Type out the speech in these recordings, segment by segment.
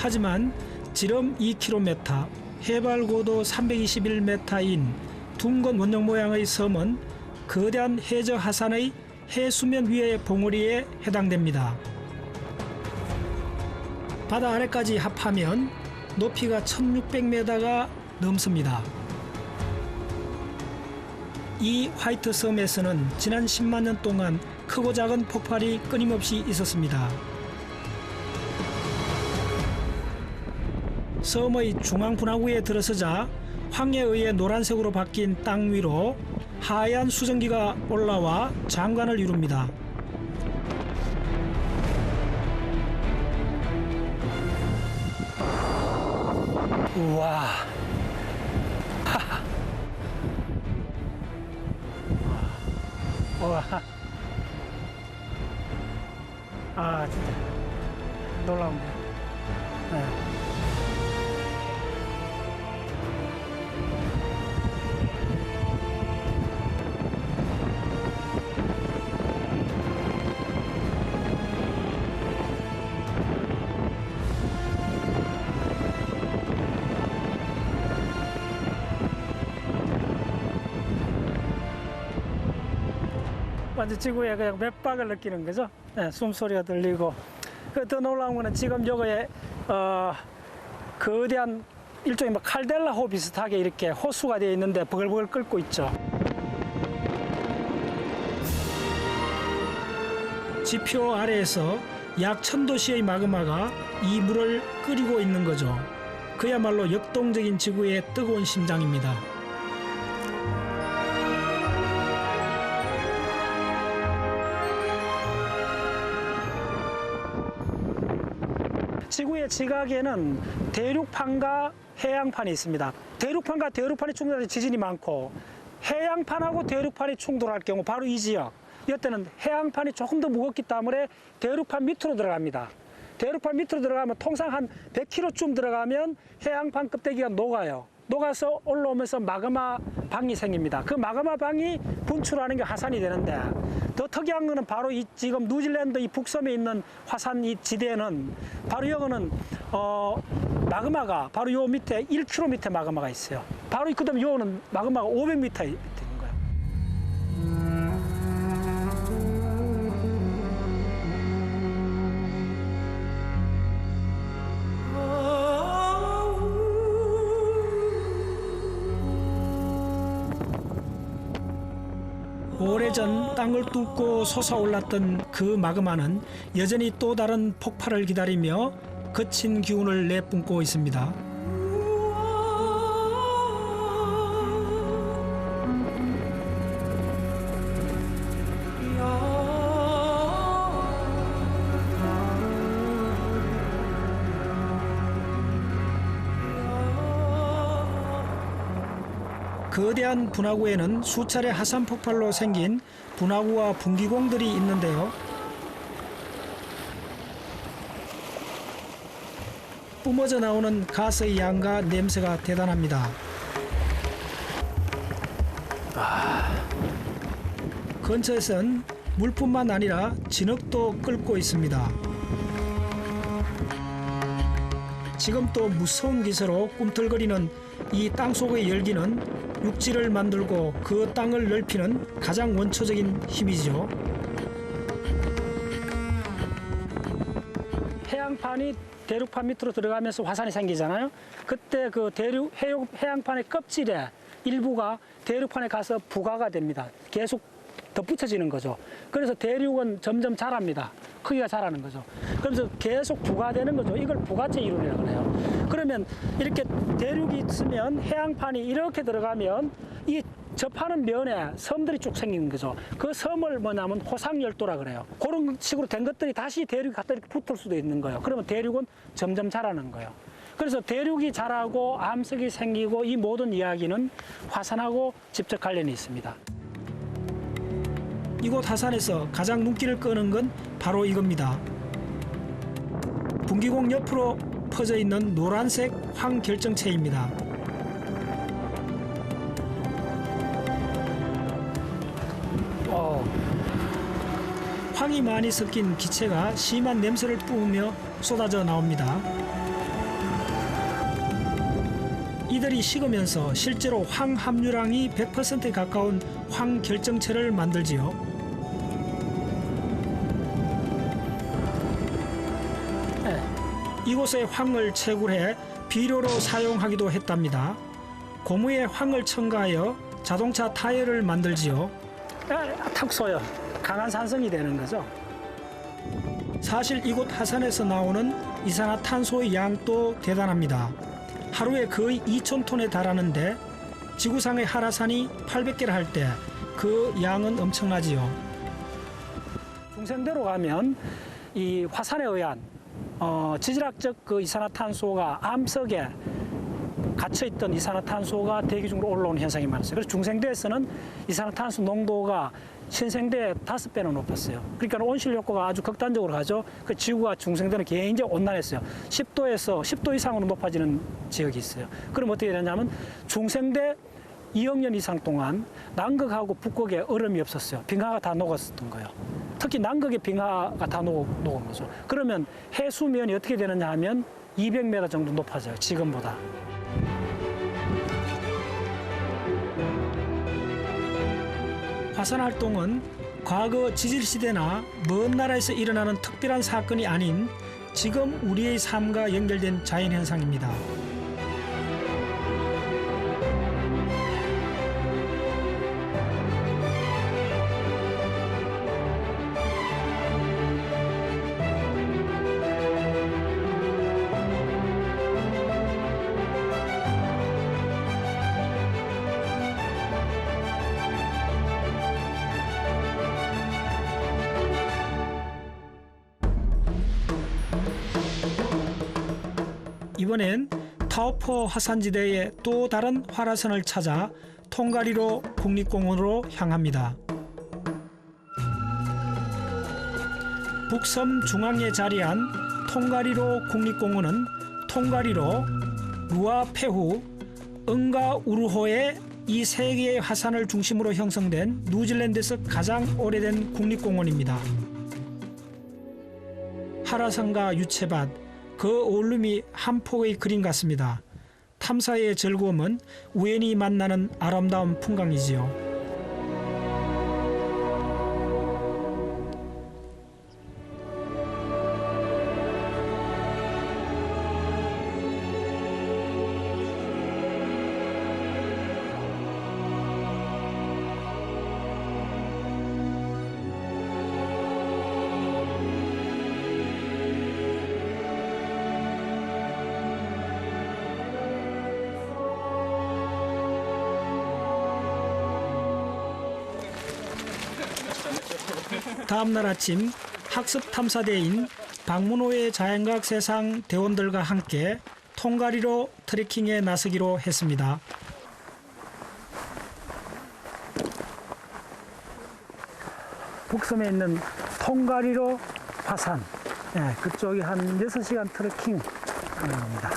하지만 지름 2km, 해발 고도 321m인 둥근 원형 모양의 섬은 거대한 해저 하산의 해수면 위의 봉우리에 해당됩니다. 바다 아래까지 합하면 높이가 1600m가 넘습니다. 이 화이트 섬에서는 지난 10만 년 동안 크고 작은 폭발이 끊임없이 있었습니다. 섬의 중앙 분화구에 들어서자 황해에 의해 노란색으로 바뀐 땅 위로 하얀 수증기가 올라와 장관을 이룹니다. 우와. 우와. 아, 진짜 놀라운데. 네. 완전 지구에 그냥 맥박을 느끼는 거죠. 네, 숨소리가 들리고. 더 놀라운 거는 지금 여기에 거대한 일종의 뭐 칼델라호 비슷하게 이렇게 호수가 되어 있는데 버글버글 끓고 있죠. 지표 아래에서 약 1000도씨의 마그마가 이 물을 끓이고 있는 거죠. 그야말로 역동적인 지구의 뜨거운 심장입니다. 지구의 지각에는 대륙판과 해양판이 있습니다. 대륙판과 대륙판이 충돌할 때 지진이 많고 해양판하고 대륙판이 충돌할 경우 바로 이 지역, 이때는 해양판이 조금 더 무겁기 때문에 대륙판 밑으로 들어갑니다. 대륙판 밑으로 들어가면 통상 한 100km쯤 들어가면 해양판 껍데기가 녹아요. 녹아서 올라오면서 마그마 방이 생깁니다. 그 마그마 방이 분출하는 게 화산이 되는데, 더 특이한 거는 바로 이 지금 뉴질랜드 이 북섬에 있는 화산 이 지대는 바로 여기는 마그마가 바로 요 밑에 1km 밑에 마그마가 있어요. 바로 그다음에 요는 마그마가 500m 되는 거예요. 오래전 땅을 뚫고 솟아올랐던 그 마그마는 여전히 또 다른 폭발을 기다리며 거친 기운을 내뿜고 있습니다. 거대한 분화구에는 수차례 화산 폭발로 생긴 분화구와 분기공들이 있는데요. 뿜어져 나오는 가스의 양과 냄새가 대단합니다. 근처에선 물뿐만 아니라 진흙도 끓고 있습니다. 지금 또 무서운 기세로 꿈틀거리는 이 땅속의 열기는 육지를 만들고 그 땅을 넓히는 가장 원초적인 힘이죠. 해양판이 대륙판 밑으로 들어가면서 화산이 생기잖아요. 그때 그 해양판의 껍질에 일부가 대륙판에 가서 부과가 됩니다. 계속 덧붙여지는 거죠. 그래서 대륙은 점점 자랍니다. 크기가 자라는 거죠. 그래서 계속 부과되는 거죠. 이걸 부과체 이론이라고 해요. 그러면 이렇게 대륙이 있으면 해양판이 이렇게 들어가면 이 접하는 면에 섬들이 쭉 생기는 거죠. 그 섬을 뭐냐면 호상열도라 그래요. 그런 식으로 된 것들이 다시 대륙이 갖다 이렇게 붙을 수도 있는 거예요. 그러면 대륙은 점점 자라는 거예요. 그래서 대륙이 자라고 암석이 생기고 이 모든 이야기는 화산하고 직접 관련이 있습니다. 이곳 화산에서 가장 눈길을 끄는 건 바로 이겁니다. 분기공 옆으로 퍼져 있는 노란색 황결정체입니다. 황이 많이 섞인 기체가 심한 냄새를 뿜으며 쏟아져 나옵니다. 이들이 식으면서 실제로 황 함유량이 100%에 가까운 황 결정체를 만들지요. 네, 이곳에 황을 채굴해 비료로 사용하기도 했답니다. 고무에 황을 첨가하여 자동차 타이어를 만들지요. 탁 쏘여 강한 산성이 되는 거죠. 사실 이곳 하산에서 나오는 이산화탄소의 양도 대단합니다. 하루에 거의 2,000톤에 달하는데 지구상의 한라산이 800개를 할 때 그 양은 엄청나지요. 중생대로 가면 이 화산에 의한 지질학적 그 이산화탄소가 암석에 갇혀있던 이산화탄소가 대기 중으로 올라오는 현상이 많았어요. 그래서 중생대에서는 이산화탄소 농도가 신생대의 5배는 높았어요. 그러니까 온실 효과가 아주 극단적으로 가죠. 그 지구가 중생대는 굉장히 온난했어요. 10도에서 10도 이상으로 높아지는 지역이 있어요. 그럼 어떻게 되냐면 중생대 2억 년 이상 동안 남극하고 북극에 얼음이 없었어요. 빙하가 다 녹았었던 거예요. 특히 남극의 빙하가 다 녹은 거죠. 그러면 해수면이 어떻게 되느냐 하면 200m 정도 높아져요. 지금보다. 화산 활동은 과거 지질시대나 먼 나라에서 일어나는 특별한 사건이 아닌 지금 우리의 삶과 연결된 자연현상입니다. 이번엔 타오포 화산지대의 또 다른 활화산을 찾아 통가리로 국립공원으로 향합니다. 북섬 중앙에 자리한 통가리로 국립공원은 통가리로, 루아페후, 응가우르호의 이 세 개의 화산을 중심으로 형성된 뉴질랜드에서 가장 오래된 국립공원입니다. 한라산과 유채밭, 그 어울림이 한 폭의 그림 같습니다. 탐사의 즐거움은 우연히 만나는 아름다운 풍광이지요. 다음날 아침 학습 탐사대인 박문호의 자연과학 세상 대원들과 함께 통가리로 트레킹에 나서기로 했습니다. 북섬에 있는 통가리로 화산, 그쪽이 한 6시간 트레킹 하는 겁니다.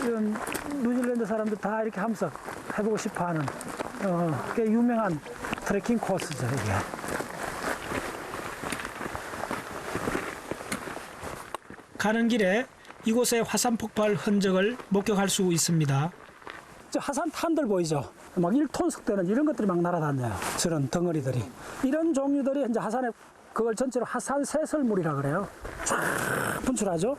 이런 뉴질랜드 사람들 다 이렇게 하면서 해보고 싶어하는 꽤 유명한 트레킹 코스죠, 이게. 가는 길에 이곳의 화산 폭발 흔적을 목격할 수 있습니다. 저 화산 탄들 보이죠? 막 1톤 되는 이런 것들이 막 날아다녀요. 저런 덩어리들이. 이런 종류들이 이제 화산에 그걸 전체로 화산 새설물이라 그래요. 쫙 분출하죠.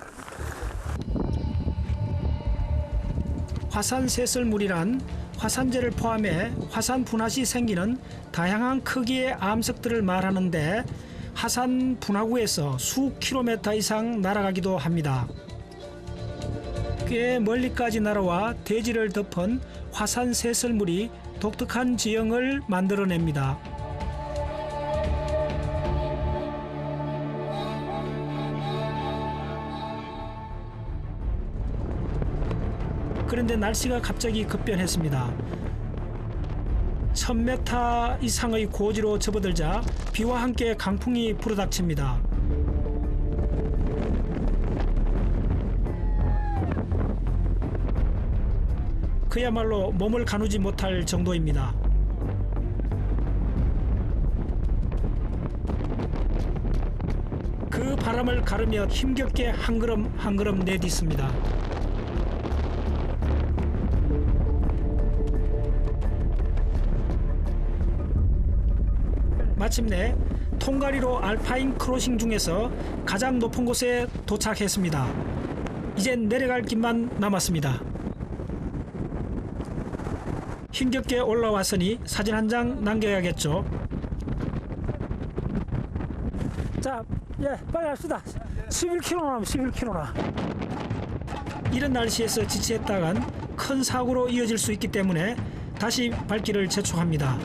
화산 새설물이란 화산재를 포함해 화산 분화 시 생기는 다양한 크기의 암석들을 말하는데 화산 분화구에서 수 킬로미터 이상 날아가기도 합니다. 꽤 멀리까지 날아와 대지를 덮은 화산 새설물이 독특한 지형을 만들어냅니다. 그런데 날씨가 갑자기 급변했습니다. 1000m 이상의 고지로 접어들자 비와 함께 강풍이 불어닥칩니다. 그야말로 몸을 가누지 못할 정도입니다. 그 바람을 가르며 힘겹게 한 걸음 한 걸음 내딛습니다. 마침내 통가리로 알파인 크로싱 중에서 가장 높은 곳에 도착했습니다. 이젠 내려갈 길만 남았습니다. 힘겹게 올라왔으니 사진 한 장 남겨야겠죠. 자, 빨리 합시다. 11km 남았 11km나. 이런 날씨에서 지체했다간 큰 사고로 이어질 수 있기 때문에 다시 발길을 재촉합니다.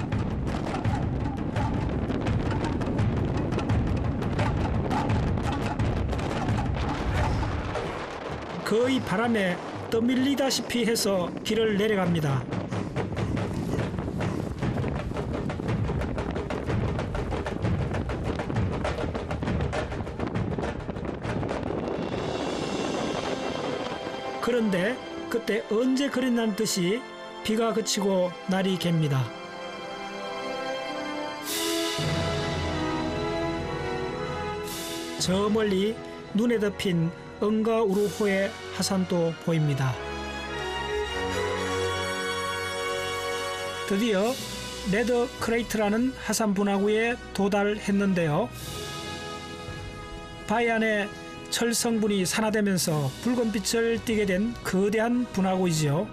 거의 바람에 떠밀리다시피 해서 길을 내려갑니다. 그런데 그때 언제 그랬냐는 듯이 비가 그치고 날이 갭니다. 저 멀리 눈에 덮인 응가우르호의 하산도 보입니다. 드디어 레드 크레이트라는 하산 분화구에 도달했는데요. 바위 안에 철 성분이 산화되면서 붉은 빛을 띠게 된 거대한 분화구이지요.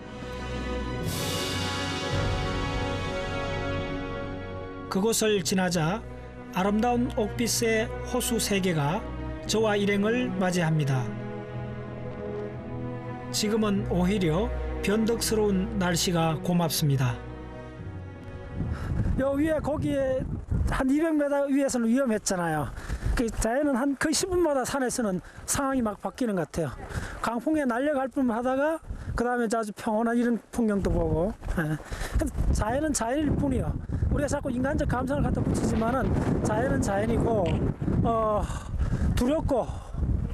그곳을 지나자 아름다운 옥빛의 호수 세계가 저와 일행을 맞이합니다. 지금은 오히려 변덕스러운 날씨가 고맙습니다. 요 위에 거기에 한 200m 위에서는 위험했잖아요. 그 자연은 한 거의 10분마다 산에서는 상황이 막 바뀌는 것 같아요. 강풍에 날려갈 뻔 하다가 그 다음에 아주 평온한 이런 풍경도 보고. 자연은 자연일 뿐이요. 우리가 자꾸 인간적 감성을 갖다 붙이지만은 자연은 자연이고 두렵고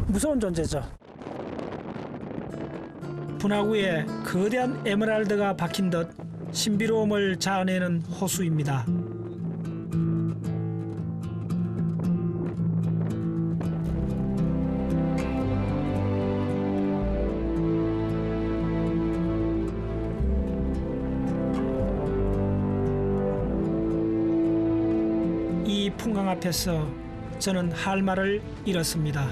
무서운 존재죠. 분화구에 거대한 에메랄드가 박힌 듯 신비로움을 자아내는 호수입니다. 이 풍광 앞에서 저는 할 말을 잃었습니다.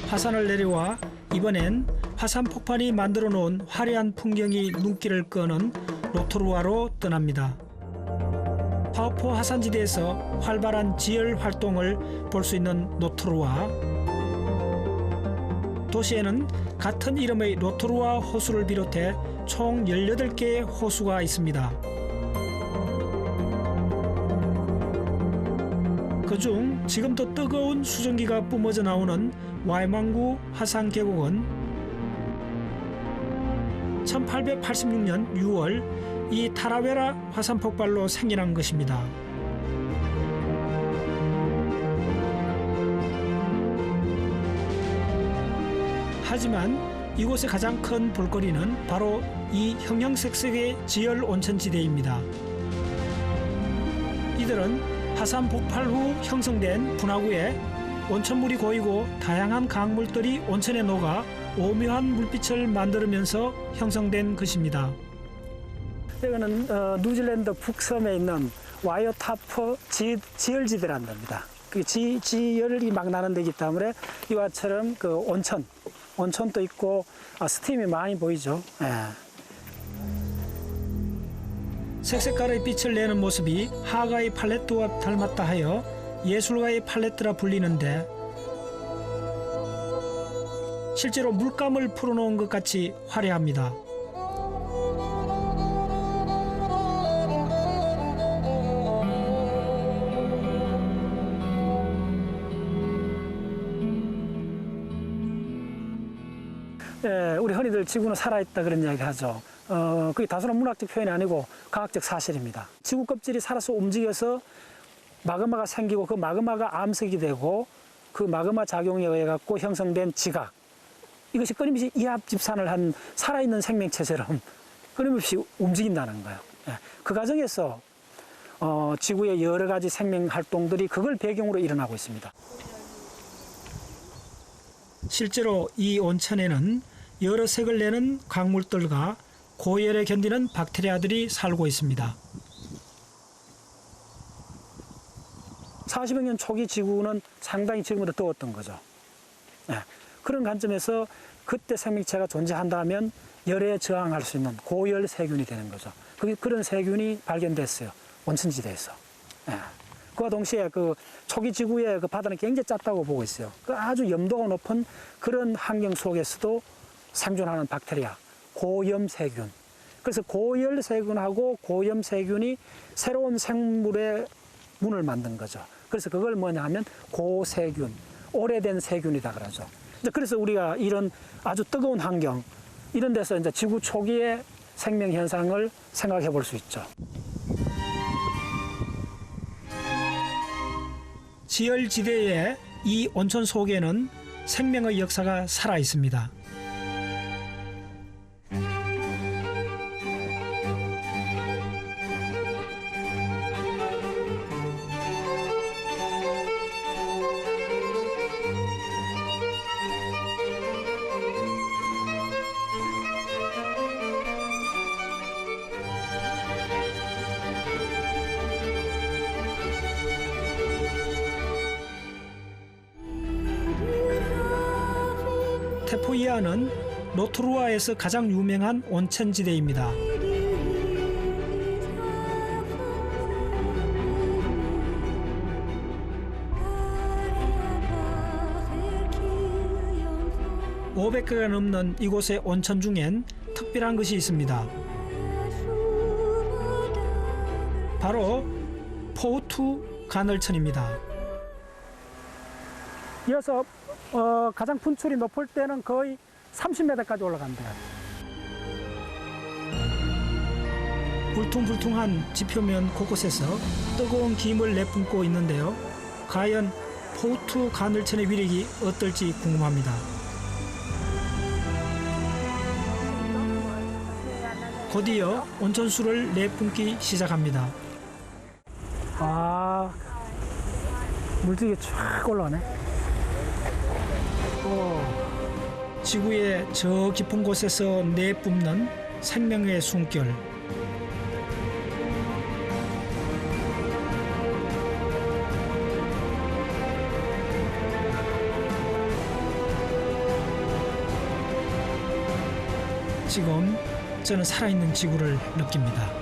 화산을 내려와 이번엔 화산 폭발이 만들어 놓은 화려한 풍경이 눈길을 끄는 로토루아로 떠납니다. 파오포 화산지대에서 활발한 지열 활동을 볼 수 있는 로토루아. 도시에는 같은 이름의 로토루아 호수를 비롯해 총 18개의 호수가 있습니다. 그중 지금도 뜨거운 수증기가 뿜어져 나오는 와이망구 화산 계곡은 1886년 6월 이 타라웨라 화산 폭발로 생겨난 것입니다. 하지만 이곳의 가장 큰 볼거리는 바로 이 형형색색의 지열 온천지대입니다. 이들은 화산 폭발 후 형성된 분화구에 온천물이 고이고 다양한 강물들이 온천에 녹아 오묘한 물빛을 만들면서 형성된 것입니다. 이거는 뉴질랜드 북섬에 있는 와이어타프 지열지대라는 겁니다. 그 지열이 막 나는 데이기 때문에 이와처럼 그 온천도 있고 스팀이 많이 보이죠. 색색깔의 빛을 내는 모습이 하가의 팔레트와 닮았다 하여 예술가의 팔레트라 불리는데 실제로 물감을 풀어놓은 것 같이 화려합니다. 우리 흔히들 지구는 살아있다 그런 이야기 하죠. 그게 단순한 문학적 표현이 아니고 과학적 사실입니다. 지구 껍질이 살아서 움직여서 마그마가 생기고 그 마그마가 암석이 되고 그 마그마 작용에 의해 갖고 형성된 지각, 이것이 끊임없이 이합집산을 한 살아있는 생명체처럼 끊임없이 움직인다는 거예요. 예. 그 과정에서 지구의 여러 가지 생명 활동들이 그걸 배경으로 일어나고 있습니다. 실제로 이 온천에는 여러 색을 내는 광물들과 고열에 견디는 박테리아들이 살고 있습니다. 40여 년 초기 지구는 상당히 지금보다 더웠던 거죠. 예. 그런 관점에서 그때 생명체가 존재한다면 열에 저항할 수 있는 고열 세균이 되는 거죠. 그런 세균이 발견됐어요. 온천지대에서. 예. 그와 동시에 그 초기 지구의 그 바다는 굉장히 작다고 보고 있어요. 그 아주 염도가 높은 그런 환경 속에서도 생존하는 박테리아, 고염 세균. 그래서 고열 세균하고 고염 세균이 새로운 생물의 문을 만든 거죠. 그래서 그걸 뭐냐 하면 고세균, 오래된 세균이다 그러죠. 그래서 우리가 이런 아주 뜨거운 환경, 이런 데서 이제 지구 초기의 생명 현상을 생각해 볼 수 있죠. 지열지대의 이 온천 속에는 생명의 역사가 살아 있습니다. 테포이아는 로토루아에서 가장 유명한 온천지대입니다. (500개가) 넘는 이곳의 온천 중엔 특별한 것이 있습니다. 바로 포우투 간헐천입니다. 이어서 가장 분출이 높을 때는 거의 30m까지 올라간대요. 울퉁불퉁한 지표면 곳곳에서 뜨거운 김을 내뿜고 있는데요. 과연 포우투 간헐천의 위력이 어떨지 궁금합니다. 곧이어 온천수를 내뿜기 시작합니다. 물질이 쫙 올라가네. 지구의 저 깊은 곳에서 내뿜는 생명의 숨결. 지금 저는 살아있는 지구를 느낍니다.